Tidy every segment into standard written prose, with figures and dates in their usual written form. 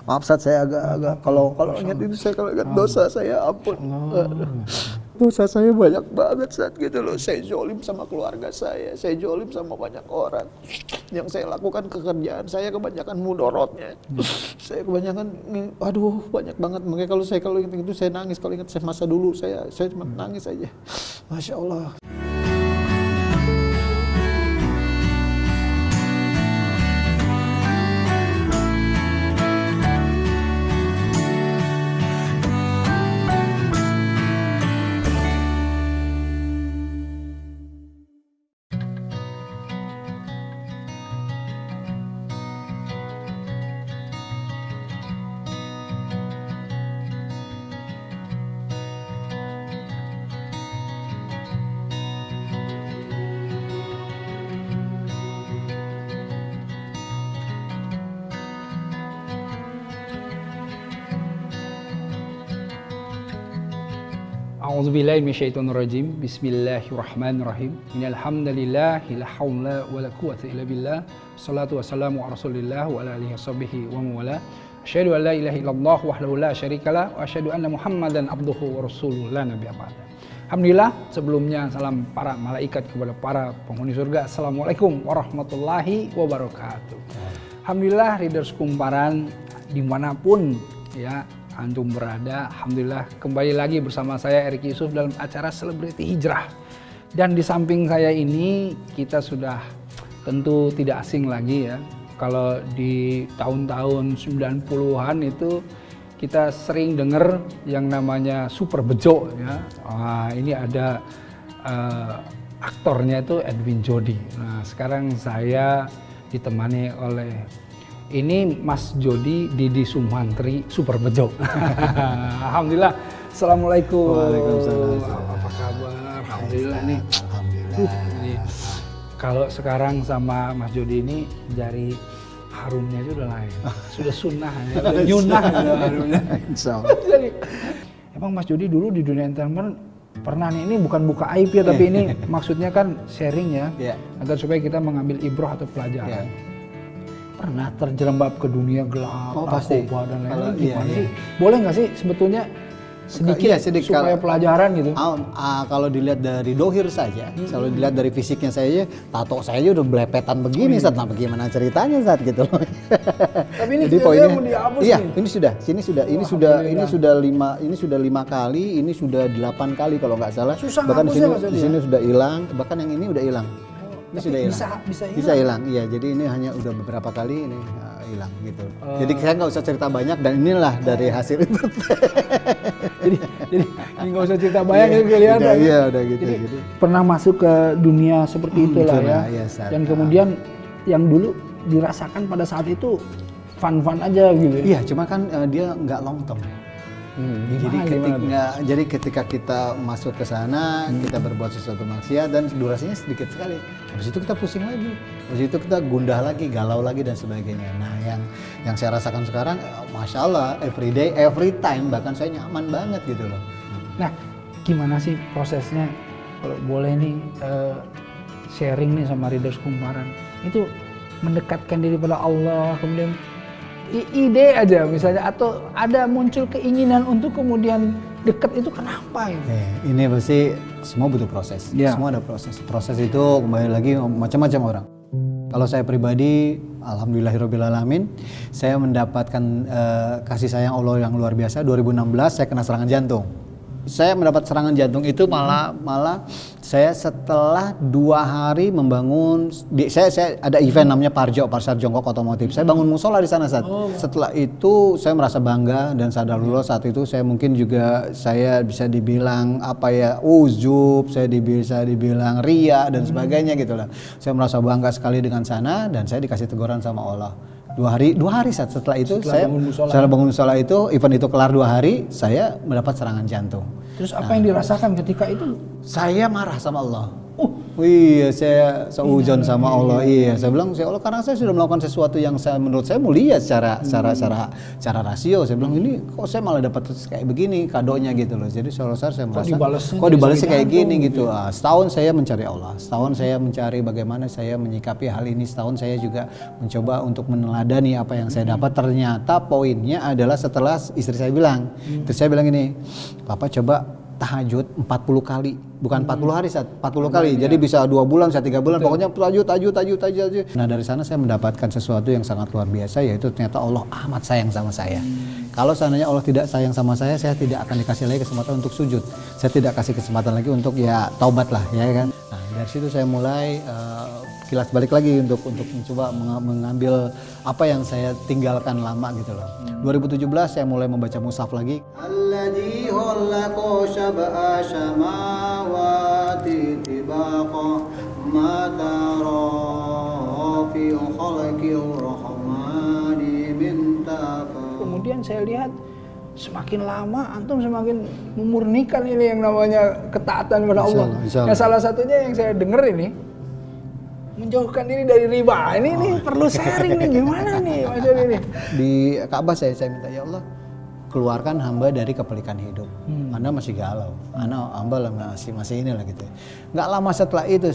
Maaf Ustaz, saya agak kalau ingat itu saya kalau ingat dosa saya ampun. Dosa saya banyak banget saat gitu loh. Saya zolim sama keluarga saya zolim sama banyak orang. Yang saya lakukan kekerjaan saya kebanyakan mudorotnya. Saya kebanyakan, aduh banyak banget. Makanya kalau ingat itu saya nangis. Kalau ingat saya masa dulu saya cuma nangis aja. Masya Allah. A'udzubillahi minasyaitonirrajim. Bismillahirrahmanirrahim. Innal hamdalillah la haula wala quwwata illa billah. Shalatu wassalamu ala Rasulillah wa ala alihi washabbihi wa mawala. Asyhadu an la ilaha illallah wahdahu la syarikalah wa asyhadu anna Muhammadan abduhu wa rasuluhu la nabiyya ba'da. Alhamdulillah, sebelumnya salam para malaikat kepada para penghuni surga. Assalamualaikum warahmatullahi wabarakatuh. Alhamdulillah, readers kumparan dimanapun ya antum berada, alhamdulillah kembali lagi bersama saya Erik Yusuf dalam acara Selebriti Hijrah. Dan di samping saya ini kita sudah tentu tidak asing lagi ya. Kalau di tahun-tahun 90-an itu kita sering dengar yang namanya Super Bejo ya. Ini ada aktornya itu Edwin Jody. Nah, sekarang saya ditemani oleh ini Mas Jody Didi Sumantri Super Bejo. Alhamdulillah. Assalamualaikum. Waalaikumsalam. Apa kabar? Alhamdulillah nih. Alhamdulillah. Kalau sekarang sama Mas Jody ini jari harumnya itu udah lain. Sudah sunnah ya. Udah nyunah harumnya. Insyaallah. Jadi emang Mas Jody dulu di dunia entertainment pernah nih, ini bukan buka aib ya, tapi ini maksudnya kan sharing ya. Agar supaya kita mengambil ibrah atau pelajaran. Pernah terjerembab ke dunia gelap, narkoba dan lain-lain, gimana sih? Boleh nggak sih sebetulnya sedikit supaya pelajaran gitu? Kalau dilihat dari dohir saja, kalau dilihat dari fisiknya saya, tato saya aja udah belepetan begini, Ustaz. Nah, bagaimana ceritanya saat gitu loh. Tapi ini jadi poinnya mau dihapus iya, nih. ini sudah 5 kali, ini sudah 8 kali kalau nggak salah. Susah bahkan di ya, sini sudah hilang, bahkan yang ini udah hilang. Ini sudah hilang. Bisa hilang. Iya, jadi ini hanya udah beberapa kali ini hilang gitu. Jadi saya nggak usah cerita banyak dan inilah dari hasil itu. jadi ini nggak usah cerita banyak ya kelihatan. Iya, udah gitu. Jadi pernah masuk ke dunia seperti itulah ya. Dan kemudian yang dulu dirasakan pada saat itu fun-fun aja gitu. Iya, cuma kan dia nggak long term. Jadi ketika kita masuk ke sana, kita berbuat sesuatu maksiat dan durasinya sedikit sekali. Habis itu kita pusing lagi, habis itu kita gundah lagi, galau lagi dan sebagainya. Nah, yang saya rasakan sekarang, masya Allah, every day, every time, bahkan saya nyaman banget gitu loh. Nah, gimana sih prosesnya? Kalau boleh nih sharing nih sama readers kumparan, itu mendekatkan diri pada Allah, kemudian ide aja misalnya, atau ada muncul keinginan untuk kemudian dekat, itu kenapa ya? Ini pasti semua butuh proses. Semua ada proses. Proses itu kembali lagi macam-macam orang. Kalau saya pribadi, alhamdulillahirobbilalamin, saya mendapatkan kasih sayang Allah yang luar biasa. 2016 saya kena serangan jantung. Saya mendapat serangan jantung itu malah saya setelah 2 hari membangun, saya ada event namanya Parsar Jongkok Otomotif. Saya bangun musola di sana saat. Setelah itu saya merasa bangga dan sadarullah saat itu saya mungkin juga saya bisa dibilang uzub, saya bisa dibilang ria dan sebagainya gitu lah. Saya merasa bangga sekali dengan sana dan saya dikasih teguran sama Allah. 2 hari setelah itu saya bangun musola itu, event itu kelar 2 hari, saya mendapat serangan jantung. Terus apa yang dirasakan ketika itu? Saya marah sama Allah. Iya, saya seuzon sama Allah. Iya, saya bilang, ya Allah, karena saya sudah melakukan sesuatu yang menurut saya mulia secara rasio. Saya bilang, ini kok saya malah dapat kayak begini kadonya gitu loh. Jadi saya merasa kok dibalesnya kayak gini gitu. Setahun saya mencari Allah, setahun saya mencari bagaimana saya menyikapi hal ini, setahun saya juga mencoba untuk meneladani apa yang saya dapat. Ternyata poinnya adalah setelah istri saya bilang, ini, Papa coba tahajud 40 kali, bukan 40 hari, 40 kali. Jadi bisa 2 bulan, 3 bulan, pokoknya tahajud. Nah, dari sana saya mendapatkan sesuatu yang sangat luar biasa, yaitu ternyata Allah amat sayang sama saya. Kalau seandainya Allah tidak sayang sama saya tidak akan dikasih lagi kesempatan untuk sujud. Saya tidak kasih kesempatan lagi untuk ya taubat lah, ya kan. Nah, dari situ saya mulai kilas balik lagi untuk mencoba mengambil apa yang saya tinggalkan lama gitu loh. 2017 saya mulai membaca mushaf lagi. Alladzi khalaqa sab'a samawati tibaqa ma tara fi khalqir rahmani min tafawut. Kemudian saya lihat semakin lama antum semakin memurnikan ini yang namanya ketaatan kepada Allah. Nah, salah satunya yang saya dengar ini menjauhkan diri dari riba. Ini perlu sharing nih, gimana nih Mas Dodi nih? Di Ka'bah saya minta, ya Allah, keluarkan hamba dari kepelikan hidup. Anda masih galau, hamba masih inilah gitu. Nggak lama setelah itu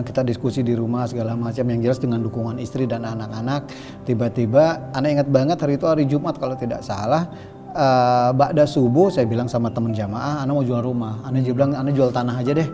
kita diskusi di rumah segala macam, yang jelas dengan dukungan istri dan anak-anak. Tiba-tiba, Ana ingat banget hari itu hari Jumat kalau tidak salah. Ba'da subuh saya bilang sama teman jamaah, Ana mau jual rumah. Ana bilang, Ana jual tanah aja deh.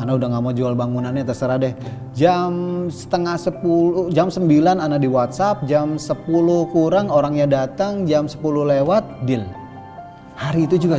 Ana udah nggak mau jual bangunannya, terserah deh. Jam 9:30, jam 9 Ana di WhatsApp, jam 10 kurang orangnya datang, jam 10 lewat deal. Hari itu juga,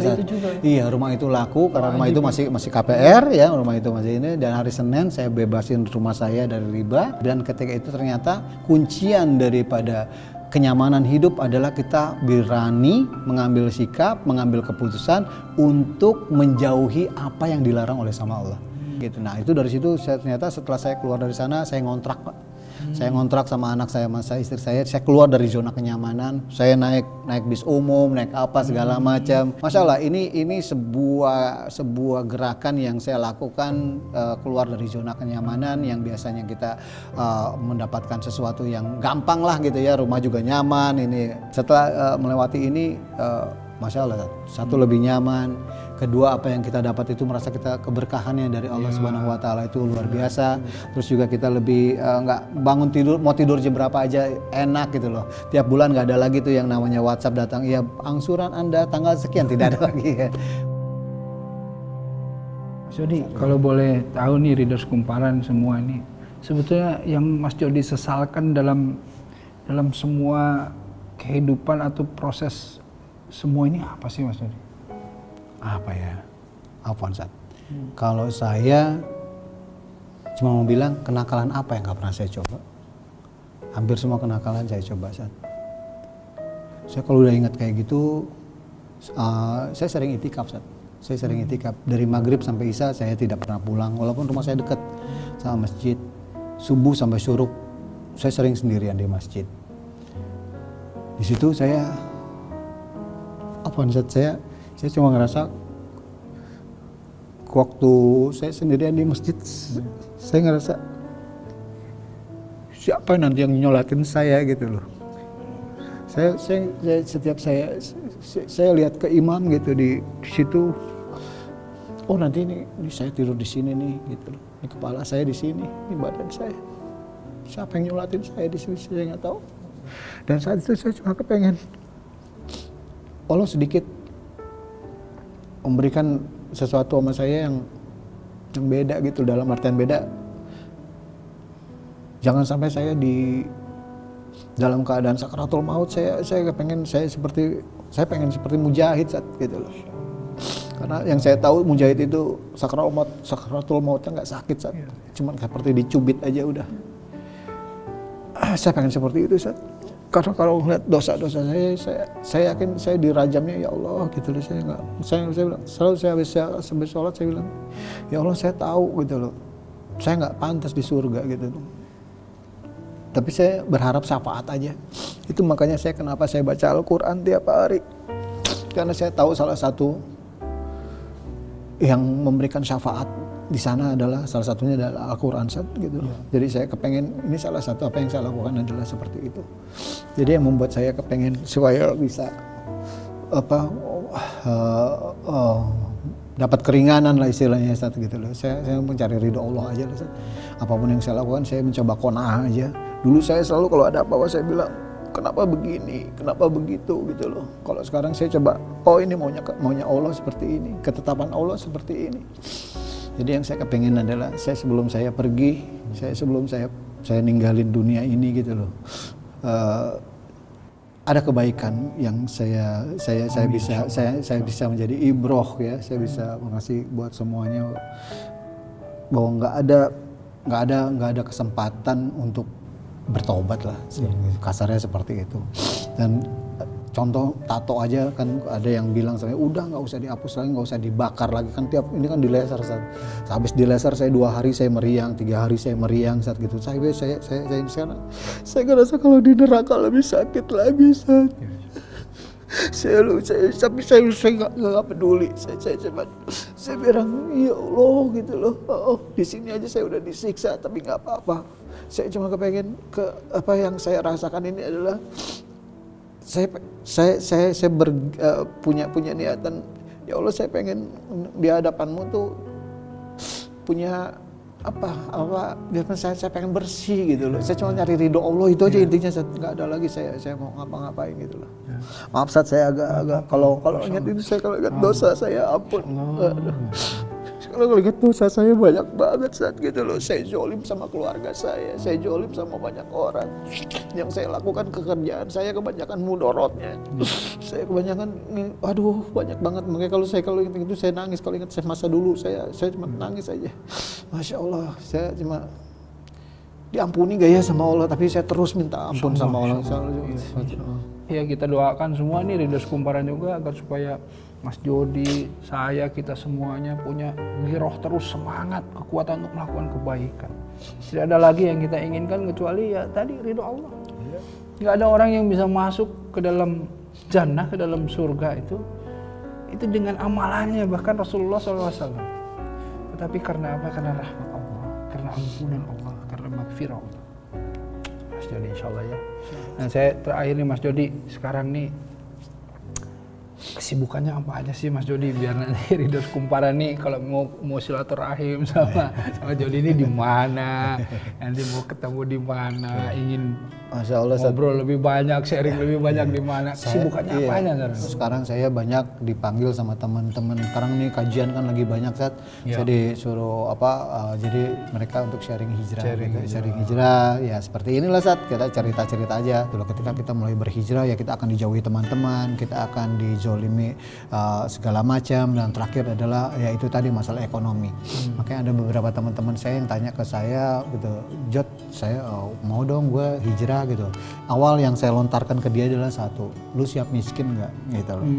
iya, rumah itu laku karena rumah itu masih KPR ya, rumah itu masih ini. Dan hari Senin saya bebasin rumah saya dari riba. Dan ketika itu ternyata kuncian daripada kenyamanan hidup adalah kita berani mengambil sikap, mengambil keputusan untuk menjauhi apa yang dilarang oleh sama Allah. Gitu. Nah, itu dari situ ternyata setelah saya keluar dari sana saya ngontrak, Pak. Saya ngontrak sama anak saya, sama istri saya keluar dari zona kenyamanan. Saya naik bis umum, naik apa segala macam. Masya Allah, ini sebuah gerakan yang saya lakukan, keluar dari zona kenyamanan yang biasanya kita mendapatkan sesuatu yang gampang lah gitu ya, rumah juga nyaman. Ini setelah melewati ini, Masya Allah, satu lebih nyaman. Kedua, apa yang kita dapat itu merasa kita keberkahannya dari Allah Subhanahu Wa Taala itu luar biasa. Terus juga kita lebih nggak bangun tidur, mau tidur jam berapa aja enak gitu loh. Tiap bulan nggak ada lagi tuh yang namanya WhatsApp datang, ya angsuran Anda tanggal sekian, tidak ada lagi ya. Mas Dodi, kalau boleh tahu nih Readers Kumparan semua ini, sebetulnya yang Mas Dodi sesalkan dalam semua kehidupan atau proses semua ini apa sih Mas Dodi? Apa ya? Afwan, kalau saya cuma mau bilang, kenakalan apa yang gak pernah saya coba? Hampir semua kenakalan saya coba, Saya kalau udah ingat kayak gitu, saya sering itikaf, Saya sering itikaf. Dari maghrib sampai isya saya tidak pernah pulang, walaupun rumah saya dekat sama masjid. Subuh sampai syuruk, saya sering sendirian di masjid. Di situ saya cuma ngerasa waktu saya sendirian di masjid, saya ngerasa siapa nanti yang nyolatin saya gitu loh. Saya setiap saya lihat ke imam gitu di situ, oh nanti ini saya tidur di sini nih gitu loh. Ini kepala saya di sini, ini badan saya. Siapa yang nyolatin saya di sini, saya nggak tahu. Dan saat itu saya cuma kepengen Allah sedikit memberikan sesuatu sama saya yang beda gitu, dalam artian beda. Jangan sampai saya di dalam keadaan sakaratul maut, saya pengen seperti mujahid gitu loh. Karena yang saya tahu mujahid itu sakaratul mautnya nggak sakit, cuman seperti dicubit aja udah. Saya pengen seperti itu, Karena kalau melihat dosa-dosa saya yakin saya dirajamnya, ya Allah gitu loh. Saya bilang, selalu saya habis sholat saya bilang, ya Allah saya tahu gitu loh, saya nggak pantas di surga gitu loh. Tapi saya berharap syafaat aja. Itu makanya kenapa saya baca Al-Quran tiap hari. Karena saya tahu salah satu yang memberikan syafaat di sana adalah salah satunya adalah Al-Quran gitu. Jadi saya kepengen, ini salah satu apa yang saya lakukan adalah seperti itu. Jadi yang membuat saya kepengen supaya bisa dapat keringanan lah istilahnya Ustaz gitu loh. Saya mencari ridho Allah aja lah Ustaz. Apapun yang saya lakukan saya mencoba qanaah aja. Dulu saya selalu kalau ada apa-apa saya bilang kenapa begini, kenapa begitu gitu loh. Kalau sekarang saya coba, oh ini maunya Allah seperti ini, ketetapan Allah seperti ini. Jadi yang saya kepengen adalah sebelum saya pergi, sebelum saya ninggalin dunia ini gitu loh. Ada kebaikan yang saya bisa menjadi ibroh ya, saya bisa mengasih buat semuanya bahwa nggak ada kesempatan untuk bertobat lah, kasarnya seperti itu. Dan contoh tato aja kan ada yang bilang saya udah nggak usah dihapus lagi, nggak usah dibakar lagi, kan tiap ini kan dilaser saat habis dilaser saya 2 hari saya meriang, 3 hari saya meriang saat gitu. Saya sekarang saya ngerasa kalau di neraka lebih sakit lagi saat. Tapi saya nggak peduli. Saya bilang ya Allah gitu loh. Oh, di sini aja saya udah disiksa tapi nggak apa-apa. Saya cuma kepengen apa yang saya rasakan ini adalah saya punya niatan ya Allah, saya pengen di hadapanmu tuh punya apa biar saya pengen bersih gitu loh. Saya cuma nyari ridho Allah itu aja intinya, nggak ada lagi saya mau ngapa-ngapain gitu loh. Maaf Ustaz, saya agak kalau ingat ini kalau ingat dosa saya ampun. Kalau ingat dosa saya banyak banget saat gitu loh. Saya zolim sama keluarga saya zolim sama banyak orang. Yang saya lakukan pekerjaan saya kebanyakan mudorotnya. Saya kebanyakan, aduh banyak banget. Makanya kalau ingat itu saya nangis. Kalau ingat saya masa dulu saya cuma nangis aja. Masya Allah, saya cuma diampuni gak ya sama Allah, tapi saya terus minta ampun sama Allah. Ya kita doakan semua nih Ridhos Kumparan juga agar supaya Mas Jody, kita semuanya punya giroh terus, semangat, kekuatan untuk melakukan kebaikan. Tidak ada lagi yang kita inginkan kecuali ya tadi ridho Allah. Nggak ada orang yang bisa masuk ke dalam jannah, ke dalam surga itu dengan amalannya, bahkan Rasulullah SAW. Tetapi karena apa? Karena rahmat Allah, karena ampunan Allah, karena magfirah Allah. Mas Jody insya Allah ya. Nah saya terakhir nih Mas Jody, sekarang nih kesibukannya apa aja sih Mas Jody, biar nanti Ridhos Kumparan nih kalau mau silaturahim sama Jody ini di mana, nanti mau ketemu di mana, ingin Masya Allah, ngobrol lebih banyak, sharing lebih banyak di mana, kesibukannya apa aja sekarang? Saya banyak dipanggil sama teman-teman. Sekarang nih kajian kan lagi banyak saat saya disuruh jadi mereka untuk sharing hijrah ya seperti inilah saat kita cerita aja. Dulu ketika kita mulai berhijrah ya kita akan dijauhi teman-teman, kita akan dijolimi segala macam, dan terakhir adalah ya itu tadi masalah ekonomi. Makanya ada beberapa teman-teman saya yang tanya ke saya gitu, Jod, saya mau dong gue hijrah gitu. Awal yang saya lontarkan ke dia adalah satu, lu siap miskin nggak gitu loh.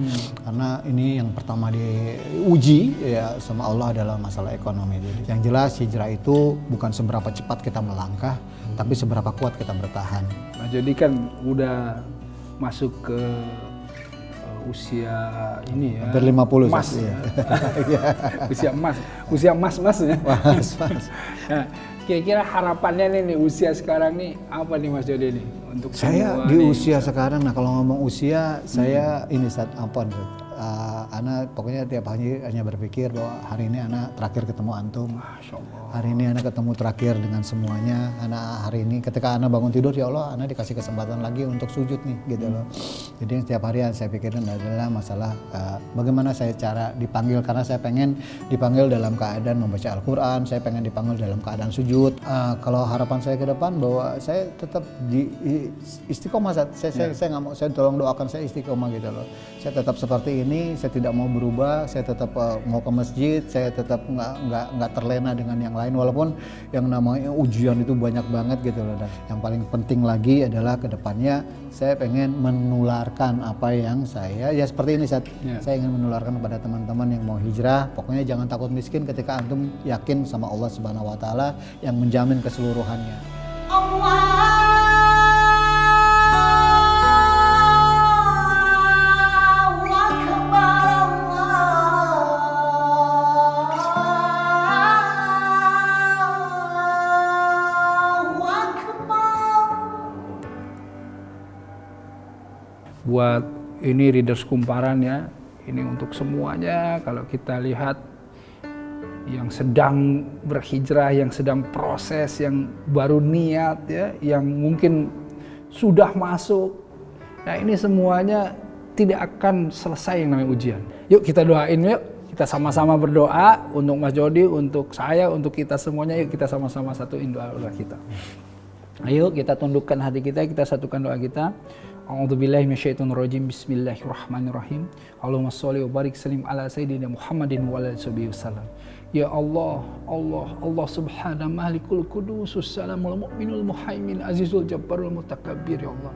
Karena ini yang pertama diuji ya sama Allah adalah masalah ekonomi. Jadi yang jelas hijrah itu bukan seberapa cepat kita melangkah, tapi seberapa kuat kita bertahan. Nah, jadi kan udah masuk ke usia ini ya, hampir 50 emas ya. usia emas ya. Mas. Nah, kira-kira harapannya nih usia sekarang nih apa nih Mas Jody nih untuk saya di usia sekarang? Nah kalau ngomong usia saya ini saat ampun, Ana pokoknya tiap hari hanya berpikir bahwa hari ini Ana terakhir ketemu antum. Masya Allah. Hari ini Ana ketemu terakhir dengan semuanya. Ana hari ini ketika Ana bangun tidur ya Allah, Ana dikasih kesempatan lagi untuk sujud nih gitu loh. Jadi setiap hari yang saya pikirkan adalah masalah bagaimana saya cara dipanggil, karena saya pengen dipanggil dalam keadaan membaca Al-Quran, saya pengen dipanggil dalam keadaan sujud. Kalau harapan saya ke depan bahwa saya tetap di istiqomah. Saya nggak mau, saya tolong doakan saya istiqomah gitu loh. Saya tetap seperti ini, saya tidak mau berubah, saya tetap mau ke masjid, saya tetap nggak terlena dengan yang lain, walaupun yang namanya ujian itu banyak banget gitu loh. Dan yang paling penting lagi adalah kedepannya saya pengen menularkan apa yang saya ya seperti ini saya ingin menularkan kepada teman-teman yang mau hijrah. Pokoknya jangan takut miskin ketika antum yakin sama Allah Subhanahu Wa Taala yang menjamin keseluruhannya. buat ini Readers Kumparan ya, ini untuk semuanya. Kalau kita lihat yang sedang berhijrah, yang sedang proses, yang baru niat ya, yang mungkin sudah masuk. Nah ini semuanya tidak akan selesai yang namanya ujian. Yuk kita doain yuk, kita sama-sama berdoa untuk Mas Jody, untuk saya, untuk kita semuanya. Yuk kita sama-sama satuin doa kita. Ayo kita tundukkan hati kita satukan doa kita. A'udzubillahi minasyaitonirrajim. Bismillahirrahmanirrahim. Allahumma sholli wa barik salim ala sayyidina Muhammadin wa ala alihi wasallam. Ya Allah, Allah subhanahu malikul kudusus salamul mu'minul muhaimin azizul jabbarul mutakabbir ya Allah.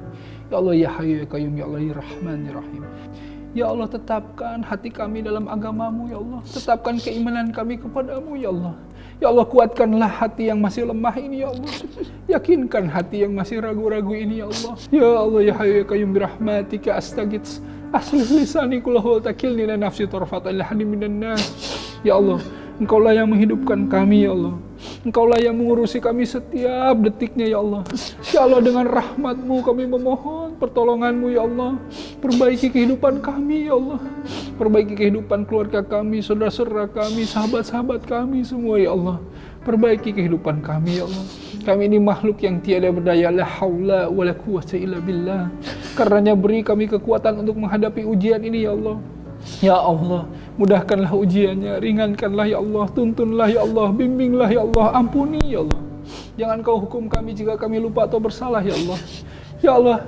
Ya Allah ya hayyu ya qayyum ya Allah ya rahman ya rahim. Ya Allah tetapkan hati kami dalam agamamu ya Allah. Tetapkan keimanan kami kepadamu ya Allah. Ya Allah kuatkanlah hati yang masih lemah ini ya Allah. Yakinkan hati yang masih ragu-ragu ini ya Allah. Ya Allah ya hayyu ya qayyum birahmatika astaghits. Aslih lisani kullahu takilni la nafsi tarfatal lahni minan nas. Ya Allah, Engkaulah yang menghidupkan kami ya Allah. Engkaulah yang mengurusi kami setiap detiknya ya Allah. Ya Allah dengan rahmat-Mu kami memohon pertolongan-Mu ya Allah. Perbaiki kehidupan kami ya Allah. Perbaiki kehidupan keluarga kami, saudara-saudara kami, sahabat-sahabat kami semua ya Allah. Perbaiki kehidupan kami ya Allah. Kami ini makhluk yang tiada berdaya, la haula wala quwwata illa billah. Karenanya beri kami kekuatan untuk menghadapi ujian ini ya Allah. Ya Allah, mudahkanlah ujiannya, ringankanlah ya Allah, tuntunlah ya Allah, bimbinglah ya Allah, ampuni ya Allah. Jangan Kau hukum kami jika kami lupa atau bersalah ya Allah. Ya Allah,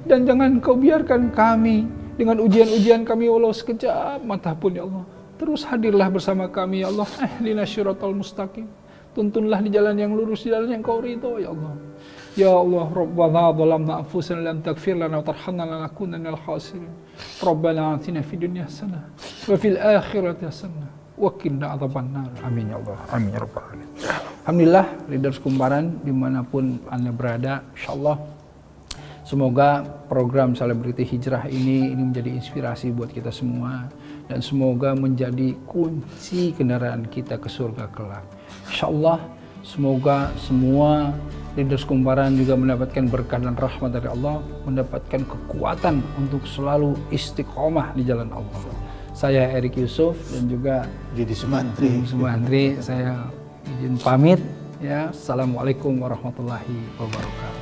dan jangan Kau biarkan kami dengan ujian-ujian kami walau sekejap mata pun ya Allah. Terus hadirlah bersama kami ya Allah. Ihdinas syiratal mustaqim. Tuntunlah di jalan yang lurus, di jalan yang Kau ridho ya Allah. Ya Allah, Rabbana zalamna anfusana lam taghfir lana wa tarhamna lanakunanna minal khasirin. Rabbana atina fid dunya hasanah wa fil akhirati hasanah wa qina adzabannar. Amin ya Allah. Amin ya rabbal alamin. Alhamdulillah, Readers Kumparan dimanapun Anda berada, insyaallah semoga program Selebriti Hijrah ini menjadi inspirasi buat kita semua dan semoga menjadi kunci kendaraan kita ke surga kelak. Insyaallah semoga semua Readers Kumparan juga mendapatkan berkah dan rahmat dari Allah, mendapatkan kekuatan untuk selalu istiqomah di jalan Allah. Saya Erik Yusuf dan juga Didi Sumantri. Saya izin pamit ya. Assalamualaikum warahmatullahi wabarakatuh.